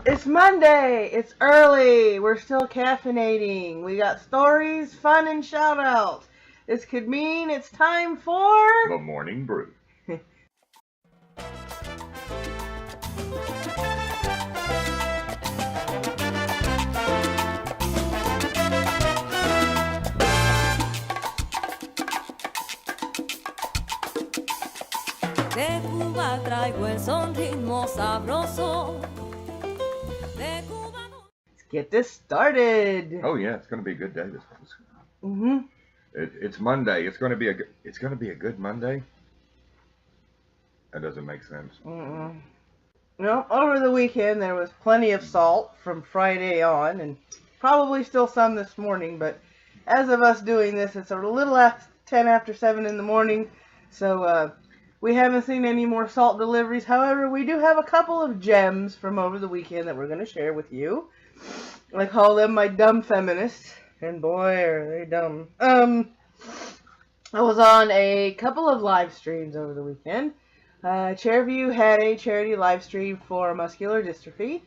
It's Monday. It's early. We're still caffeinating. We got stories, fun, and shout-outs. This could mean it's time for The Morning Brew. De Cuba traigo el son ritmo sabroso. Let's get this started. Oh yeah, it's going to be a good day this one. It's Monday. It's going to be a good Monday. That doesn't make sense. No, over the weekend there was plenty of salt from Friday on, and probably still some this morning. But as of us doing this, it's a little after 10 after 7 in the morning, so we haven't seen any more salt deliveries. However, we do have a couple of gems from over the weekend that we're going to share with you. I call them my dumb feminists, and boy, are they dumb. I was on a couple of live streams over the weekend. Chairview had a charity live stream for muscular dystrophy.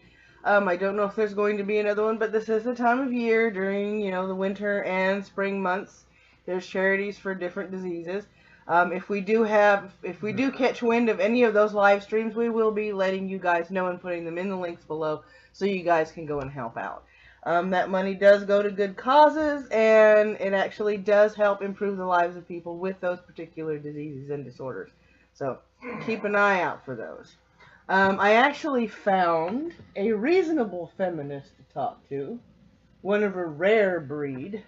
I don't know if there's going to be another one, but this is the time of year during, the winter and spring months. There's charities for different diseases. If we do catch wind of any of those live streams, we will be letting you guys know and putting them in the links below so you guys can go and help out. That money does go to good causes, and it actually does help improve the lives of people with those particular diseases and disorders. So keep an eye out for those. I actually found a reasonable feminist to talk to, one of a rare breed.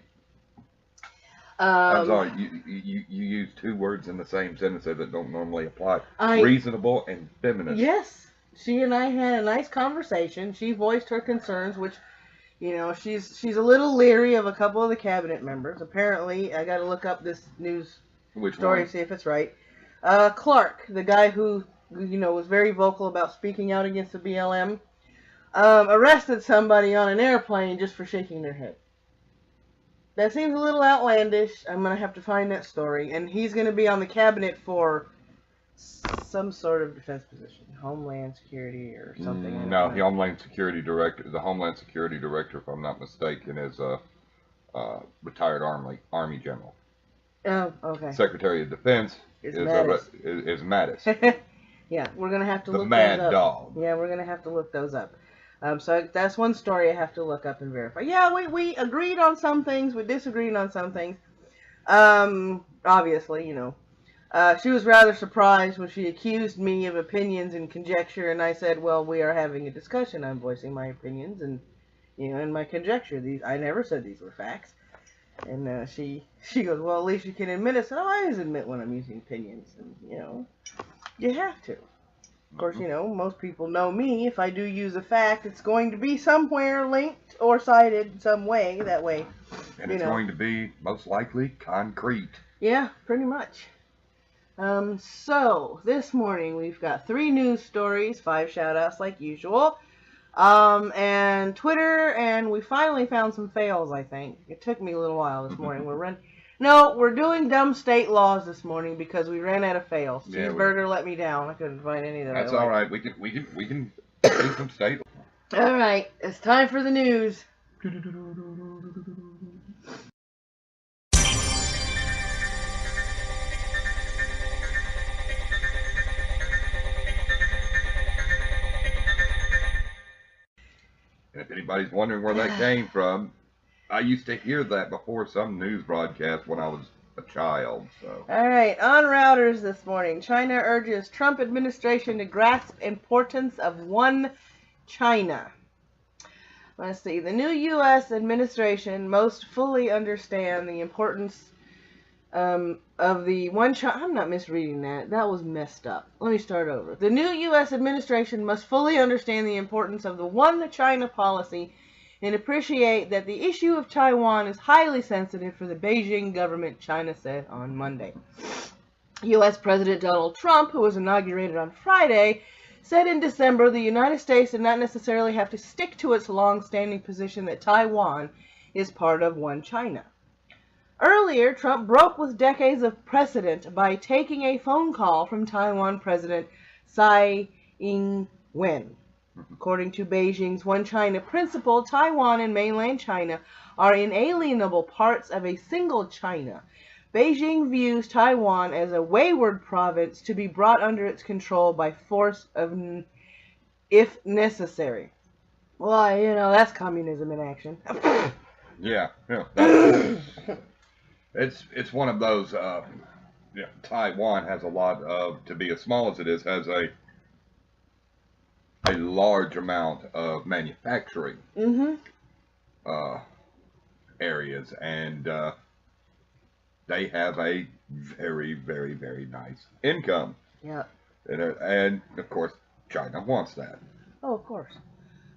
I'm sorry, you use two words in the same sentence that don't normally apply. Reasonable and feminist. Yes. She and I had a nice conversation. She voiced her concerns, which, she's a little leery of a couple of the cabinet members. Apparently, I got to look up this news story to see if it's right. Clark, the guy who, was very vocal about speaking out against the BLM, arrested somebody on an airplane just for shaking their head. That seems a little outlandish. I'm going to have to find that story. And he's going to be on the cabinet for some sort of defense position. Homeland Security or something. No, the Homeland Security Director, if I'm not mistaken, is a retired Army general. Oh, okay. Secretary of Defense is Mattis. Yeah, we're going to have to look those up. The Mad Dog. Yeah, we're going to have to look those up. So that's one story I have to look up and verify. Yeah, we agreed on some things. We disagreed on some things. Obviously, she was rather surprised when she accused me of opinions and conjecture, and I said, well, we are having a discussion. I'm voicing my opinions and, and my conjecture. I never said these were facts. And she goes, well, at least you can admit it. So I always admit when I'm using opinions, and, you have to. Of course, most people know me. If I do use a fact, it's going to be somewhere linked or cited in some way. That way, and it's going to be most likely concrete. Yeah, pretty much. So this morning we've got 3 news stories, 5 shout-outs like usual, and Twitter, and we finally found some fails. I think it took me a little while this morning. We're doing dumb state laws this morning because we ran out of fails. Cheeseburger let me down. I couldn't find any of them. That's all right. We can do some state. All right, it's time for the news. And if anybody's wondering where that came from, I used to hear that before some news broadcast when I was a child. So. All right, on Routers this morning, China urges Trump administration to grasp importance of one China. Let's see. The new U.S. administration most fully understand the importance of the one China. I'm not misreading that. That was messed up. Let me start over. The new U.S. administration must fully understand the importance of the one China policy and appreciate that the issue of Taiwan is highly sensitive for the Beijing government, China said on Monday. U.S. President Donald Trump, who was inaugurated on Friday, said in December the United States did not necessarily have to stick to its long-standing position that Taiwan is part of one China. Earlier, Trump broke with decades of precedent by taking a phone call from Taiwan President Tsai Ing-wen. According to Beijing's One China principle, Taiwan and mainland China are inalienable parts of a single China. Beijing views Taiwan as a wayward province to be brought under its control by force if necessary. Well, that's communism in action. Yeah. It's one of those. Taiwan has a lot of, to be as small as it is, has a large amount of manufacturing areas, and they have a very, very, very nice income. Yeah. And of course, China wants that. Oh, of course.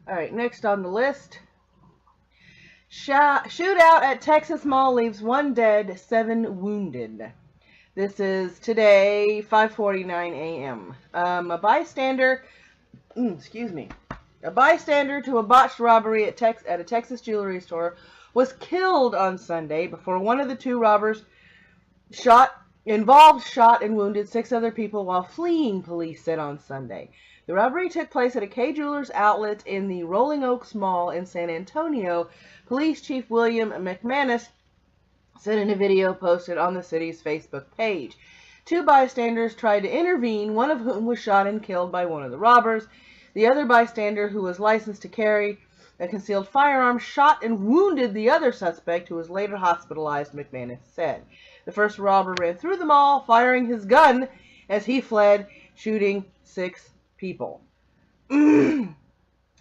All right, next on the list. Shootout at Texas Mall leaves 1 dead, 7 wounded. This is today, 5:49 a.m. A bystander to a botched robbery at a Texas jewelry store was killed on Sunday before one of the 2 robbers shot and wounded 6 other people while fleeing, police said on Sunday. The robbery took place at a Kay Jewelers outlet in the Rolling Oaks Mall in San Antonio. Police Chief William McManus said in a video posted on the city's Facebook page. 2 bystanders tried to intervene, one of whom was shot and killed by one of the robbers. The other bystander, who was licensed to carry a concealed firearm, shot and wounded the other suspect, who was later hospitalized, McManus said. The first robber ran through the mall, firing his gun as he fled, shooting 6 people. And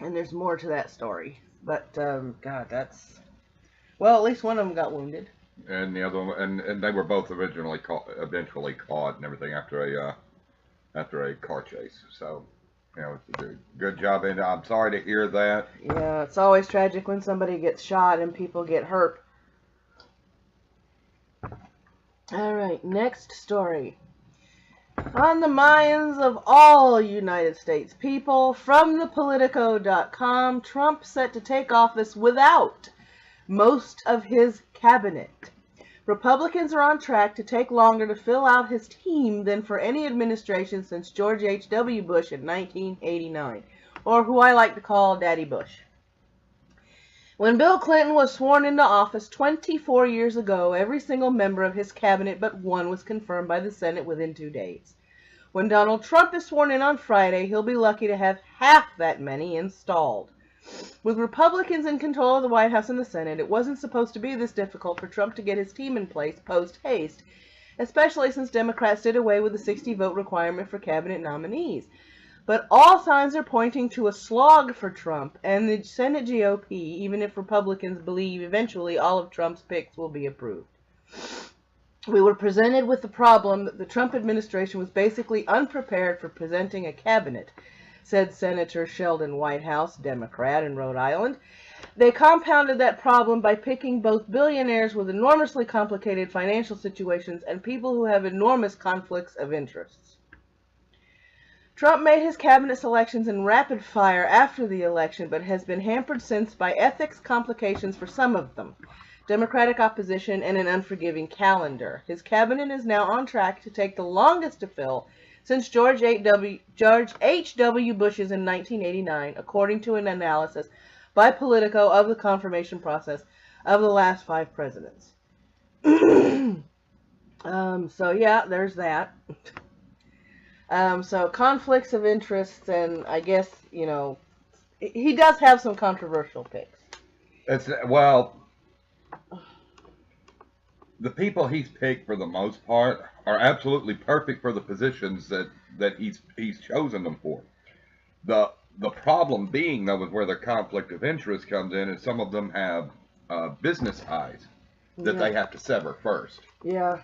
there's more to that story. But, God, that's... Well, at least one of them got wounded. And the other one, and they were both eventually caught and everything after a car chase. So, it's a good job. And I'm sorry to hear that. Yeah, it's always tragic when somebody gets shot and people get hurt. All right, next story. On the minds of all United States people, from thepolitico.com, Trump set to take office without most of his cabinet. Republicans are on track to take longer to fill out his team than for any administration since George H.W. Bush in 1989, or who I like to call Daddy Bush. When Bill Clinton was sworn into office 24 years ago, every single member of his cabinet but one was confirmed by the Senate within 2 days. When Donald Trump is sworn in on Friday, he'll be lucky to have half that many installed. With Republicans in control of the White House and the Senate, it wasn't supposed to be this difficult for Trump to get his team in place post-haste, especially since Democrats did away with the 60-vote requirement for cabinet nominees. But all signs are pointing to a slog for Trump and the Senate GOP, even if Republicans believe eventually all of Trump's picks will be approved. We were presented with the problem that the Trump administration was basically unprepared for presenting a cabinet, said Senator Sheldon Whitehouse, Democrat in Rhode Island. They compounded that problem by picking both billionaires with enormously complicated financial situations and people who have enormous conflicts of interests. Trump made his cabinet selections in rapid fire after the election, but has been hampered since by ethics complications for some of them, Democratic opposition, and an unforgiving calendar. His cabinet is now on track to take the longest to fill since George H.W. Bush's in 1989, according to an analysis by Politico of the confirmation process of the last 5 presidents. So yeah, there's that. So conflicts of interests, and I guess, he does have some controversial picks. The people he's picked for the most part are absolutely perfect for the positions that he's chosen them for. The problem being, though, is where the conflict of interest comes in, is some of them have business ties that they have to sever first. Yeah.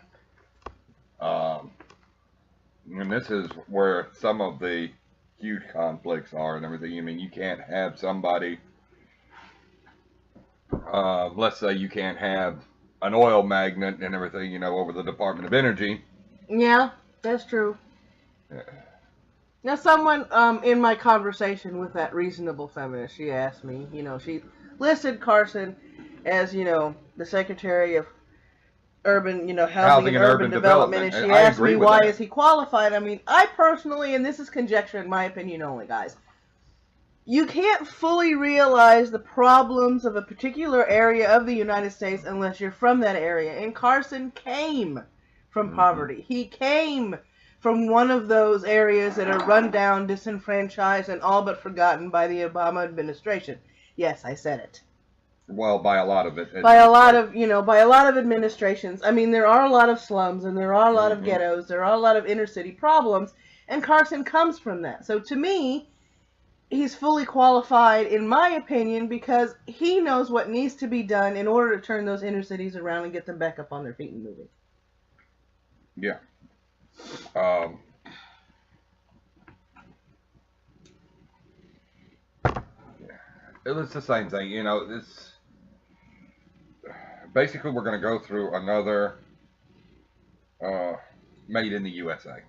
And this is where some of the huge conflicts are and everything. I mean, you can't have somebody, let's say you can't have an oil magnate and everything, over the Department of Energy. Yeah, that's true. Now, someone in my conversation with that reasonable feminist, she asked me, she listed Carson as, the Secretary of Urban, Housing and Urban Development, and she asked me why is he qualified. I mean, I personally, and this is conjecture in my opinion only, guys, you can't fully realize the problems of a particular area of the United States unless you're from that area. And Carson came from poverty. He came from one of those areas that are run down, disenfranchised, and all but forgotten by the Obama administration. Yes, I said it. Well, by a lot of it. By a lot of, by a lot of administrations. I mean, there are a lot of slums, and there are a lot of ghettos, there are a lot of inner city problems, and Carson comes from that. So to me, he's fully qualified, in my opinion, because he knows what needs to be done in order to turn those inner cities around and get them back up on their feet and moving. Yeah. It was the same thing, this. Basically, we're going to go through another Made in the USA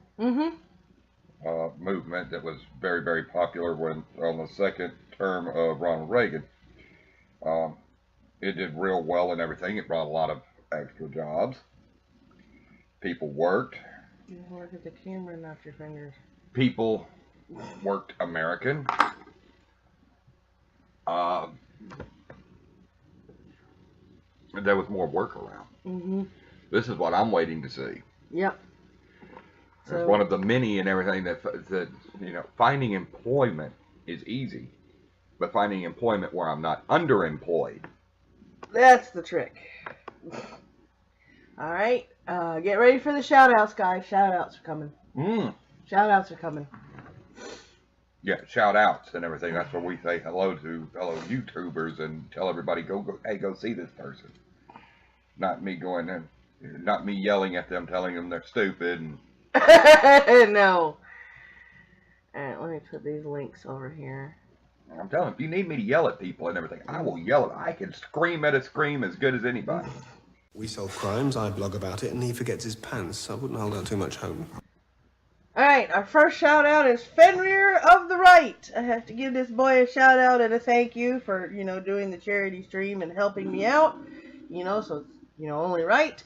movement that was very, very popular on the second term of Ronald Reagan. It did real well and everything. It brought a lot of extra jobs. People worked. You look at the camera, not your fingers. People worked American. There was more work around. This is what I'm waiting to see. Yep. It's one of the many and everything that finding employment is easy, but finding employment where I'm not underemployed. That's the trick. All right, get ready for the shout-outs, guys. Shout-outs are coming. Shout-outs are coming. Yeah, shout-outs and everything. That's where we say hello to fellow YouTubers and tell everybody, hey, go see this person. Not me going in, not me yelling at them, telling them they're stupid. And no. Alright, let me put these links over here. I'm telling you, if you need me to yell at people and everything, I will yell at. I can scream at a scream as good as anybody. We solve crimes, I blog about it, and he forgets his pants. I wouldn't hold out too much hope. Alright, our first shout out is Fenrir of the Right. I have to give this boy a shout out and a thank you for, doing the charity stream and helping me out. So it's, only right.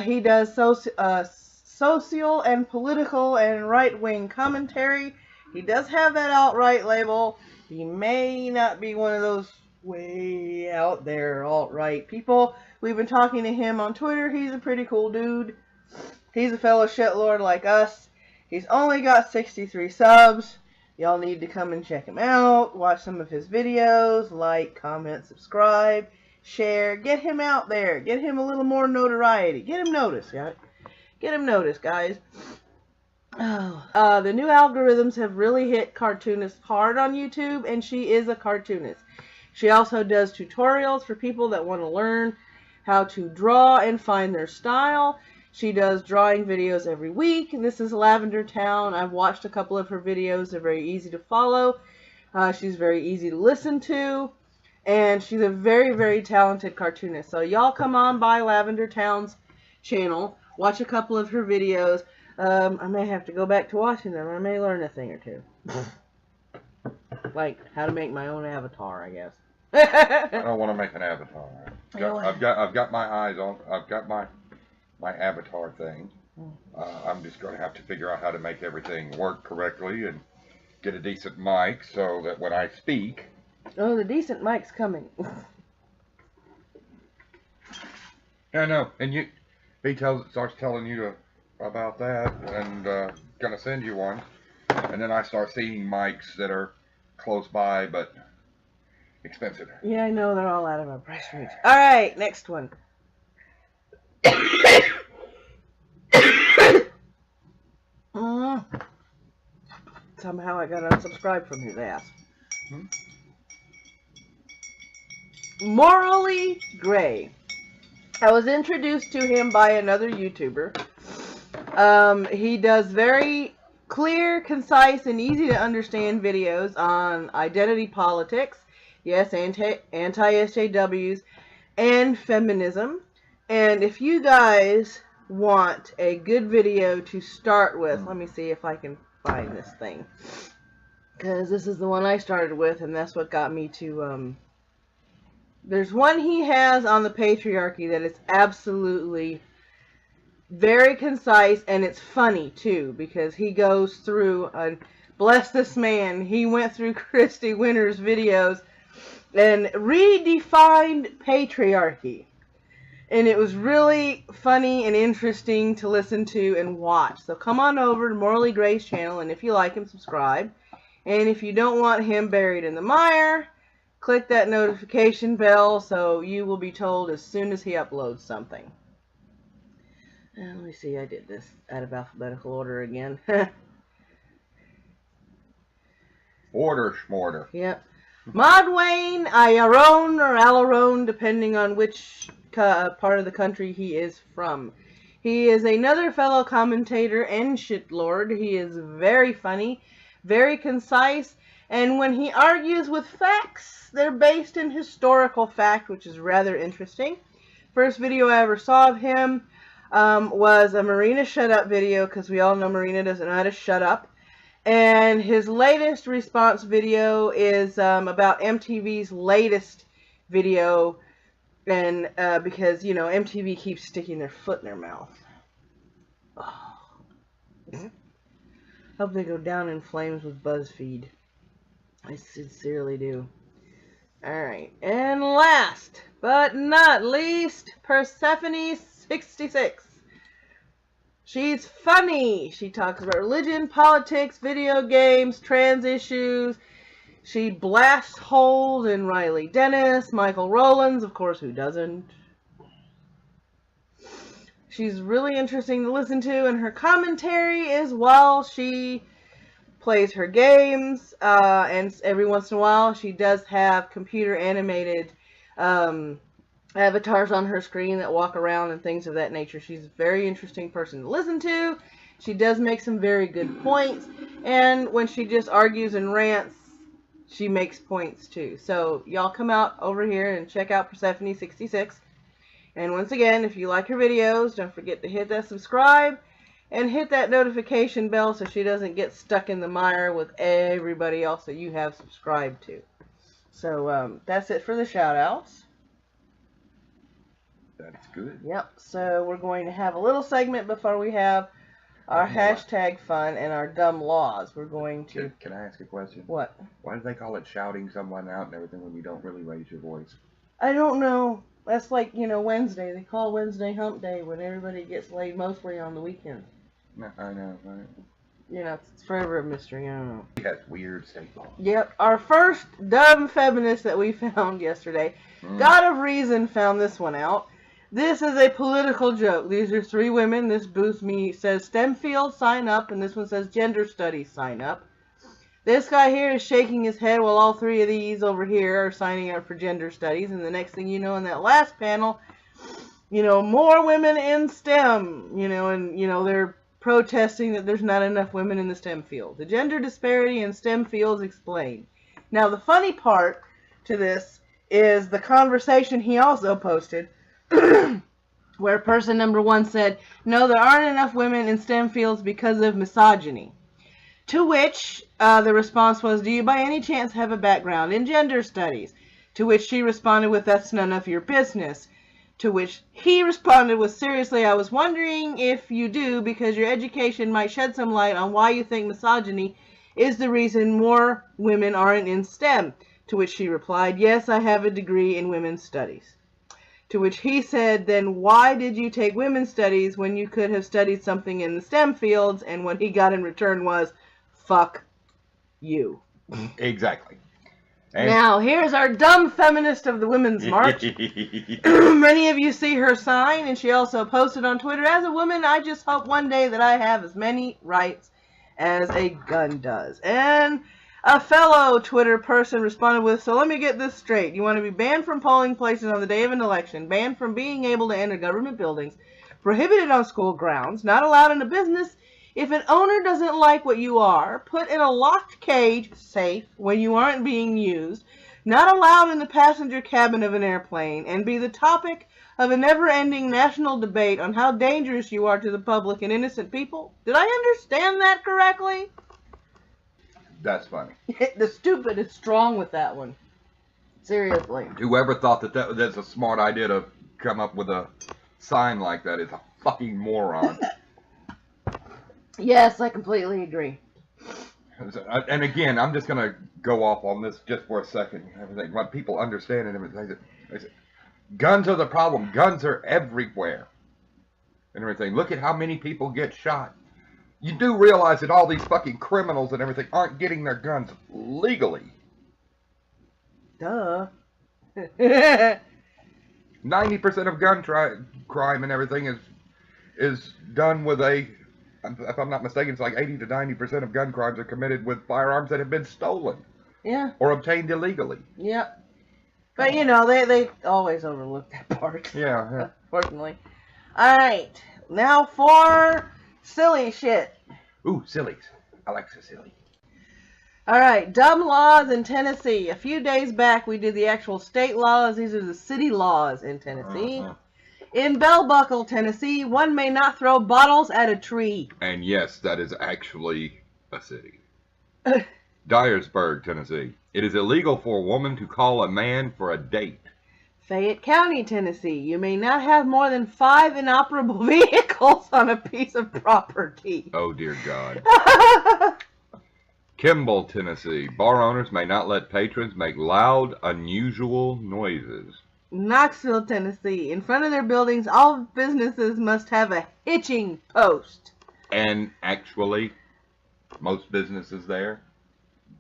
He does social and political and right-wing commentary. He does have that alt-right label. He may not be one of those way out there alt-right people. We've been talking to him on Twitter. He's a pretty cool dude. He's a fellow shitlord like us. He's only got 63 subs. Y'all need to come and check him out. Watch some of his videos. Like, comment, subscribe, share. Get him out there. Get him a little more notoriety. Get him noticed, guys. Get him noticed, guys. The new algorithms have really hit cartoonists hard on YouTube, and she is a cartoonist. She also does tutorials for people that want to learn how to draw and find their style. She does drawing videos every week. This is Lavender Town. I've watched a couple of her videos. They're very easy to follow. She's very easy to listen to. And she's a very, very talented cartoonist. So y'all come on by Lavender Town's channel. Watch a couple of her videos. I may have to go back to watching them. I may learn a thing or two. Like how to make my own avatar, I guess. I don't want to make an avatar. I've got my eyes on. I've got my avatar thing. I'm just going to have to figure out how to make everything work correctly and get a decent mic so that when I speak. Oh, the decent mic's coming. I know, and he starts telling you about that, and gonna send you one, and then I start seeing mics that are close by but expensive. Yeah, I know, they're all out of our price range. All right, next one. Somehow I got unsubscribed from his ass. Morally Gray. I was introduced to him by another YouTuber. He does very clear, concise, and easy to understand videos on identity politics, yes, anti-SJWs, and feminism. And if you guys want a good video to start with, let me see if I can find this thing, because this is the one I started with, and that's what got me to, there's one he has on the patriarchy that is absolutely very concise, and it's funny too, because he goes through bless this man. He went through Christy Winter's videos and redefined patriarchy. And it was really funny and interesting to listen to and watch. So come on over to Morally Gray's channel, and if you like him, subscribe. And if you don't want him buried in the mire, click that notification bell so you will be told as soon as he uploads something. And let me see, I did this out of alphabetical order again. Order schmorter. Yep. Modwayne, Ayaron, or Alaron, depending on which part of the country he is from. He is another fellow commentator and shitlord. He is very funny, very concise, and when he argues with facts, they're based in historical fact, which is rather interesting. First video I ever saw of him was a Marina Shut Up video, because we all know Marina doesn't know how to shut up. And his latest response video is about MTV's latest video, and because, you know, MTV keeps sticking their foot in their mouth. Oh. Hope they go down in flames with BuzzFeed. I sincerely do. Alright, and last but not least, Persephone66. She's funny. She talks about religion, politics, video games, trans issues. She blasts holes in Riley Dennis, Michael Rowlands, of course, who doesn't. She's really interesting to listen to, and her commentary is while she plays her games, and every once in a while she does have computer animated avatars on her screen that walk around and things of that nature. She's a very interesting person to listen to. She does make some very good points, and when she just argues and rants, she makes points too. So y'all come out over here and check out Persephone66. And once again, if you like her videos, don't forget to hit that subscribe and hit that notification bell so she doesn't get stuck in the mire with everybody else that you have subscribed to. So that's it for the shout outs. That's good. Yep, so we're going to have a little segment before we have our hashtag fun and our dumb laws. We're going to... Can I ask a question? What? Why do they call it shouting someone out and everything when you don't really raise your voice? I don't know. That's like, you know, Wednesday. They call Wednesday hump day when everybody gets laid mostly on the weekend. No, I know, right? You know, it's forever a mystery. I don't know. That's weird state law. Yep, our first dumb feminist that we found yesterday. God of Reason found this one out. This is a political joke. These are three women. This booth me says STEM field, sign up, and this one says gender studies, sign up. This guy here is shaking his head while all three of these over here are signing up for gender studies, and the next thing you know, in that last panel, you know, more women in STEM, you know, and, you know, they're protesting that there's not enough women in the STEM field. The gender disparity in STEM fields explained. Now, the funny part to this is the conversation he also posted, where person number one said, no, there aren't enough women in STEM fields because of misogyny. To which the response was, do you by any chance have a background in gender studies? To which she responded with, that's none of your business. To which he responded with, seriously, I was wondering if you do, because your education might shed some light on why you think misogyny is the reason more women aren't in STEM. To which she replied, yes, I have a degree in women's studies. To which he said, then why did you take women's studies when you could have studied something in the STEM fields? And what he got in return was, fuck you. Exactly. And now, here's our dumb feminist of the Women's March. Many of you see her sign, and she also posted on Twitter, as a woman, I just hope one day that I have as many rights as a gun does. And a fellow Twitter person responded with, so let me get this straight. You want to be banned from polling places on the day of an election, banned from being able to enter government buildings, prohibited on school grounds, not allowed in a business. If an owner doesn't like what you are, put in a locked cage, safe, when you aren't being used, not allowed in the passenger cabin of an airplane, and be the topic of a never-ending national debate on how dangerous you are to the public and innocent people. Did I understand that correctly? that's funny. The stupid is strong with that one. Seriously. Whoever thought that's a smart idea to come up with a sign like that is a fucking moron. Yes, I completely agree. And again, I'm just going to go off on this just for a second. Everything, what people understand and everything. Guns are the problem. Guns are everywhere. And everything. Look at how many people get shot. You do realize that all these fucking criminals and everything aren't getting their guns legally. Duh. 90% of gun crime and everything is done with a, if I'm not mistaken, it's like 80 to 90% of gun crimes are committed with firearms that have been stolen. Yeah. Or obtained illegally. Yep. But you know, they always overlook that part. Yeah. Fortunately. Alright. Now for silly shit. Ooh, sillies. I like so silly. Alright, dumb laws in Tennessee. A few days back we did the actual state laws. These are the city laws in Tennessee. Uh-huh. In Bell Buckle, Tennessee, one may not throw bottles at a tree. And yes, that is actually a city. Dyersburg, Tennessee. It is illegal for a woman to call a man for a date. Fayette County, Tennessee. You may not have more than 5 inoperable vehicles on a piece of property. Oh, dear God. Kimball, Tennessee. Bar owners may not let patrons make loud, unusual noises. Knoxville, Tennessee. In front of their buildings, all businesses must have a hitching post. And actually, most businesses there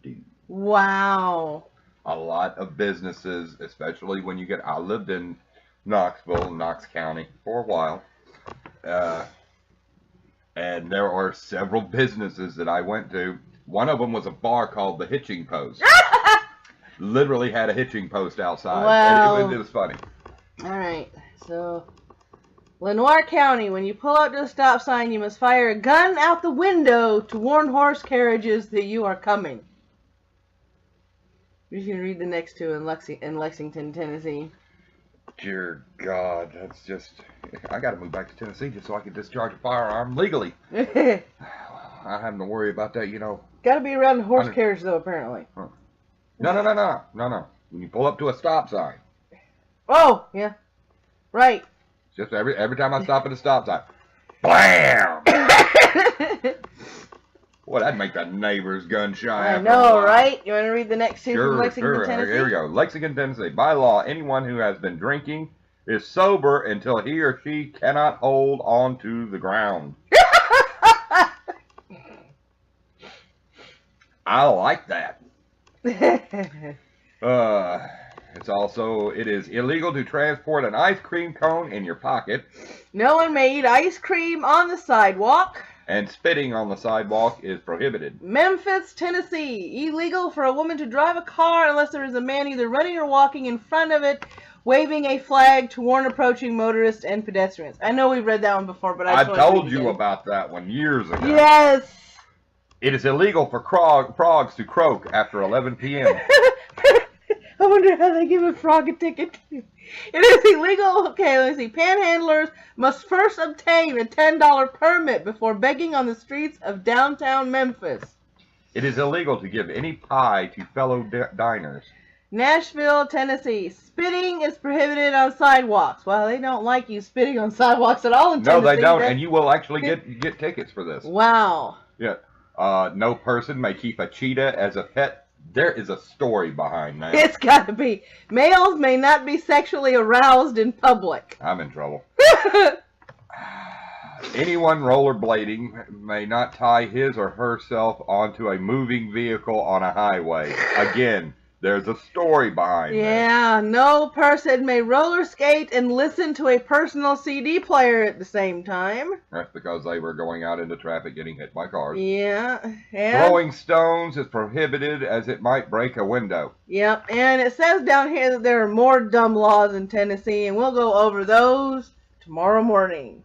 do. Wow. A lot of businesses, especially when you I lived in Knoxville, Knox County, for a while. And there are several businesses that I went to. One of them was a bar called the Hitching Post. Literally had a hitching post outside. Wow. And it was funny. Alright, so Lenoir County, when you pull up to a stop sign, you must fire a gun out the window to warn horse carriages that you are coming. You can read the next two in Lexington, Tennessee. Dear God, that's just... I gotta move back to Tennessee just so I can discharge a firearm legally. I have to worry about that, you know. Gotta be around the horse carriage, though, apparently. Huh. No. When you pull up to a stop sign. Oh, yeah. Right. Just every time I stop at a stop sign. BLAM! Boy, that'd make the neighbor's gun shy. I know, right? You want to read the next two Sure, from Lexington, Tennessee? Here we go. Lexington, Tennessee. By law, anyone who has been drinking is sober until he or she cannot hold on to the ground. I like that. It is illegal to transport an ice cream cone in your pocket. No one may eat ice cream on the sidewalk. And spitting on the sidewalk is prohibited. Memphis, Tennessee. Illegal for a woman to drive a car unless there is a man either running or walking in front of it, waving a flag to warn approaching motorists and pedestrians. I know we've read that one before, but I told you about that one years ago. Yes. It is illegal for frogs to croak after 11 p.m. I wonder how they give a frog a ticket. It is illegal. Okay, let's see. Panhandlers must first obtain a $10 permit before begging on the streets of downtown Memphis. It is illegal to give any pie to fellow diners. Nashville, Tennessee. Spitting is prohibited on sidewalks. Well, they don't like you spitting on sidewalks at all in Tennessee. No, they don't, and you will actually get tickets for this. Wow. Yeah. No person may keep a cheetah as a pet. There is a story behind that. It's got to be. Males may not be sexually aroused in public. I'm in trouble. Anyone rollerblading may not tie his or herself onto a moving vehicle on a highway. Again, there's a story behind that. Yeah, no person may roller skate and listen to a personal CD player at the same time. That's because they were going out into traffic getting hit by cars. Yeah. Throwing stones is prohibited as it might break a window. Yep, and it says down here that there are more dumb laws in Tennessee, and we'll go over those tomorrow morning.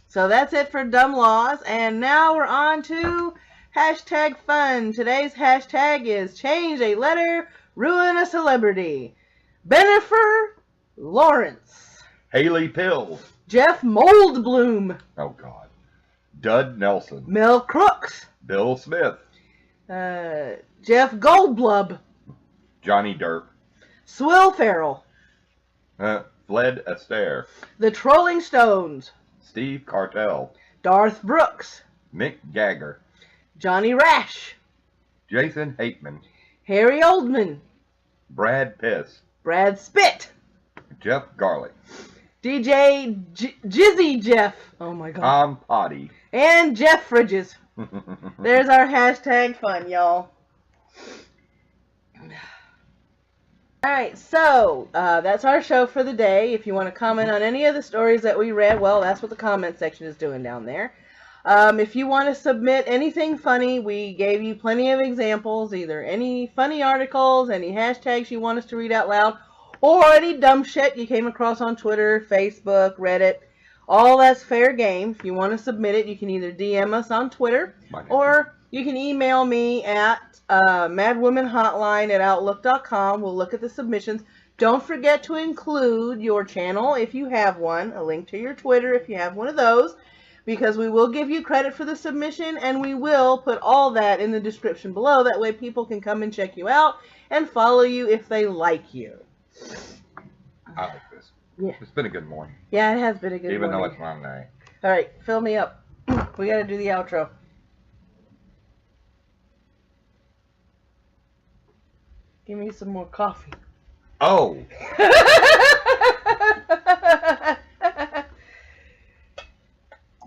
So that's it for dumb laws, and now we're on to hashtag fun. Today's hashtag is change a letter, ruin a celebrity. Bennifer Lawrence. Haley Pills. Jeff Moldblum. Oh, God. Dud Nelson. Mel Crooks. Bill Smith. Jeff Goldblum. Johnny Depp. Swill Ferrell. Fled Astaire. The Trolling Stones. Steve Cartell. Darth Brooks. Mick Jagger. Johnny Rash. Jason Hateman, Harry Oldman, Brad Piss, Brad Spitt, Jeff Garlick, DJ Jizzy Jeff, oh my god, Tom Potty, and Jeff Fridges. There's our hashtag fun, y'all. Alright, so that's our show for the day. If you want to comment on any of the stories that we read, well, that's what the comment section is doing down there. If you want to submit anything funny, we gave you plenty of examples, either any funny articles, any hashtags you want us to read out loud, or any dumb shit you came across on Twitter, Facebook, Reddit. All that's fair game. If you want to submit it, you can either DM us on Twitter, or you can email me at madwomenhotline@outlook.com. We'll look at the submissions. Don't forget to include your channel if you have one, a link to your Twitter if you have one of those, because we will give you credit for the submission, and we will put all that in the description below. That way people can come and check you out and follow you if they like you. I like this. Yeah. It's been a good morning. Yeah, it has been a good Even morning. though it's Monday. Alright, fill me up. We gotta do the outro. Give me some more coffee. Oh!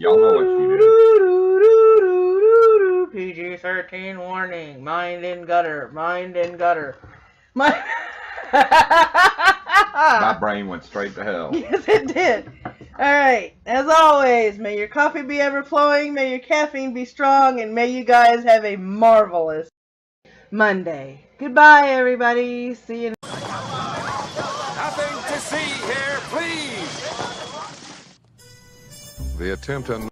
Y'all know what she did. PG-13 warning. Mind in gutter. Mind in gutter. My brain went straight to hell. Yes, it did. Alright, as always, may your coffee be ever flowing, may your caffeine be strong, and may you guys have a marvelous Monday. Goodbye, everybody. See you. Nothing to see here, please. The attempt on